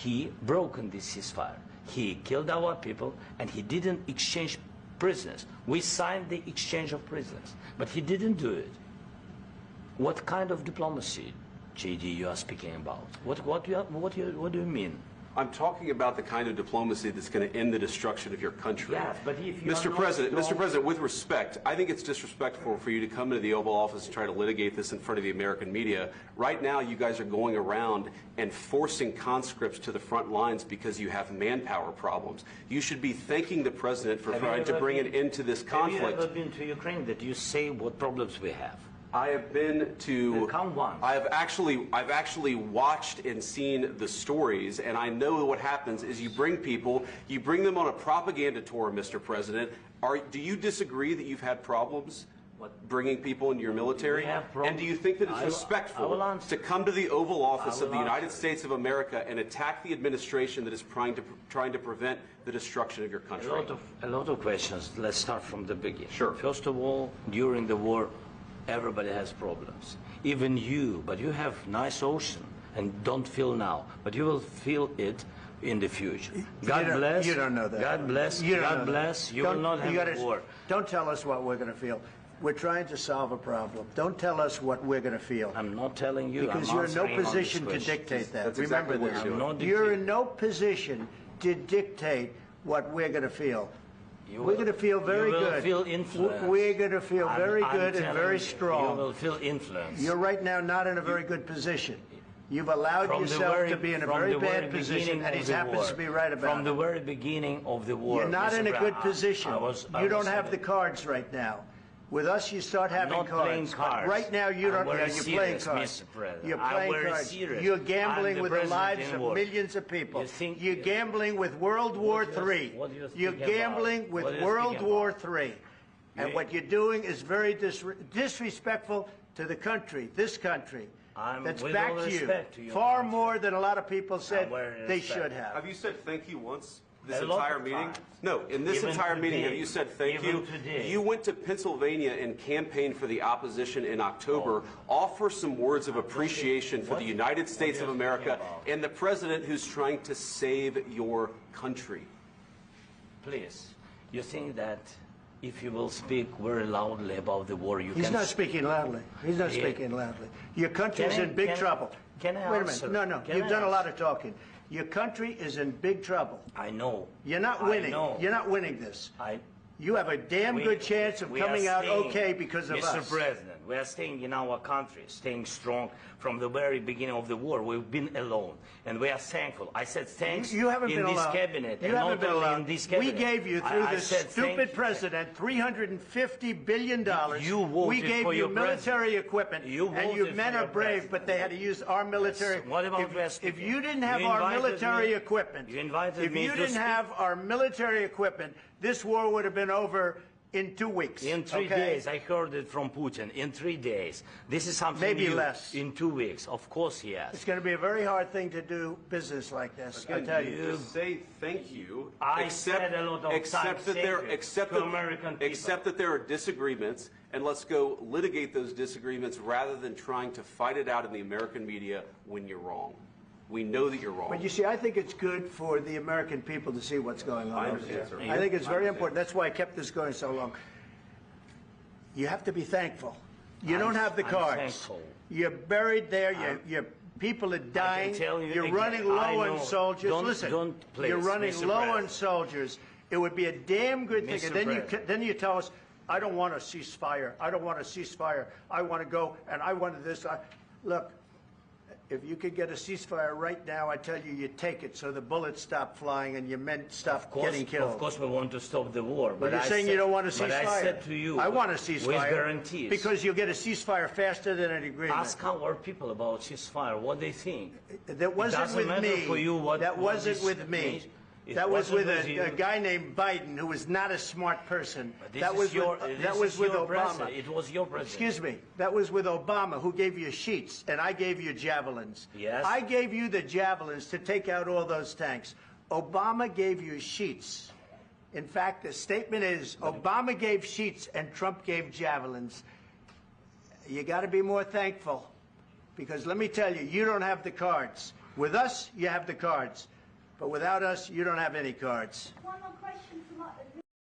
He broken this ceasefire. He killed our people, and he didn't exchange prisoners. We signed the exchange of prisoners, but he didn't do it. What kind of diplomacy, JD, you are speaking about? What do you mean? I'm talking about the kind of diplomacy that's going to end the destruction of your country. Yes, but if you Mr. President, with respect, I think it's disrespectful for you to come into the Oval Office and try to litigate this in front of the American media. Right now, you guys are going around and forcing conscripts to the front lines because you have manpower problems. You should be thanking the President for trying to bring an end to this conflict. Have you ever been to Ukraine that you say what problems we have? I have been to. Count one. I've actually watched and seen the stories, and I know what happens is you bring them on a propaganda tour, Mr. President. Do you disagree that you've had problems bringing people into your military? And do you think that it's respectful to come to the Oval Office of the United States of America and attack the administration that is trying to prevent the destruction of your country? A lot of questions. Let's start from the beginning. Sure. First of all, during the war, everybody has problems, even you, but you have nice ocean and don't feel now, but you will feel it in the future. God bless. You don't know that. God bless. God bless. You will not have a war. Don't tell us what we're going to feel. We're trying to solve a problem. Don't tell us what we're going to feel. I'm not telling you. Because you're in no position to dictate that. Remember this. You're in no position to dictate what we're going to feel. We're going to feel very good. You will feel influence. We're going to feel very good and very strong. You will feel influence. You're right now not in a very good position. You've allowed yourself to be in a very bad position, and he happens to be right about it. From the very beginning of the war. You're not in a good position. You don't have the cards right now. With us, you start having cards. But right now, you don't. You're playing cards. You're playing cards. You're gambling with the lives of millions of people. You're gambling with World War III. You're gambling with World War III. And what you're doing is very disrespectful to the country, this country, that's backed you far more than a lot of people said they should have. Have you said thank you once? This entire meeting? No, in this entire meeting, have you said thank you? You went to Pennsylvania and campaigned for the opposition in October. Offer some words of appreciation for the United States of America and the president who's trying to save your country. Please, you think that if you will speak very loudly about the war, you can... He's not speaking loudly. He's not speaking loudly. Your country is in big trouble. Can I answer? Wait a minute. No, you've done a lot of talking. Your country is in big trouble. I know. You're not winning. You're not winning this. You have a damn good chance of coming out okay because of us. Mr. President, we are staying in our country, staying strong from the very beginning of the war. We've been alone, and we are thankful. I said thanks you haven't been in this alone. cabinet. You haven't been alone. In this cabinet. We gave you, through this stupid president, $350 billion. We gave you military equipment, and your men are brave, but they had to use our military. What about if you didn't have our military equipment, this war would have been over in 2 weeks. In 3 days. I heard it from Putin. In 3 days. This is something maybe new. Less. In 2 weeks. Of course, yes. It's going to be a very hard thing to do business like this. Again, I tell you. Just say thank you. I said a lot of except that there are disagreements, and let's go litigate those disagreements rather than trying to fight it out in the American media when you're wrong. We know that you're wrong. But you see, I think it's good for the American people to see what's going on. I understand, sir. I think it's very important. That's why I kept this going so long. You have to be thankful. You don't have the cards. Thankful. You're buried there. Your people are dying. You're running low on soldiers. Listen, you're running low on soldiers. It would be a damn good thing. And then you tell us, I don't want a ceasefire. I don't want a ceasefire. I want to go, and I want this. Look. If you could get a ceasefire right now, I tell you, you take it so the bullets stop flying and your men stop getting killed. Of course, we want to stop the war. But you're saying you don't want a ceasefire. But I said to you, I want a ceasefire. With guarantees. Because you'll get a ceasefire faster than an agreement. Ask our people about ceasefire, what they think. That wasn't with me. That wasn't with me. That was with a guy named Biden, who was not a smart person. That was with Obama. It was your president. Excuse me. That was with Obama, who gave you sheets, and I gave you javelins. Yes. I gave you the javelins to take out all those tanks. Obama gave you sheets. In fact, the statement is Obama gave sheets and Trump gave javelins. You got to be more thankful. Because let me tell you, you don't have the cards. With us, you have the cards. But without us, you don't have any cards. One more question from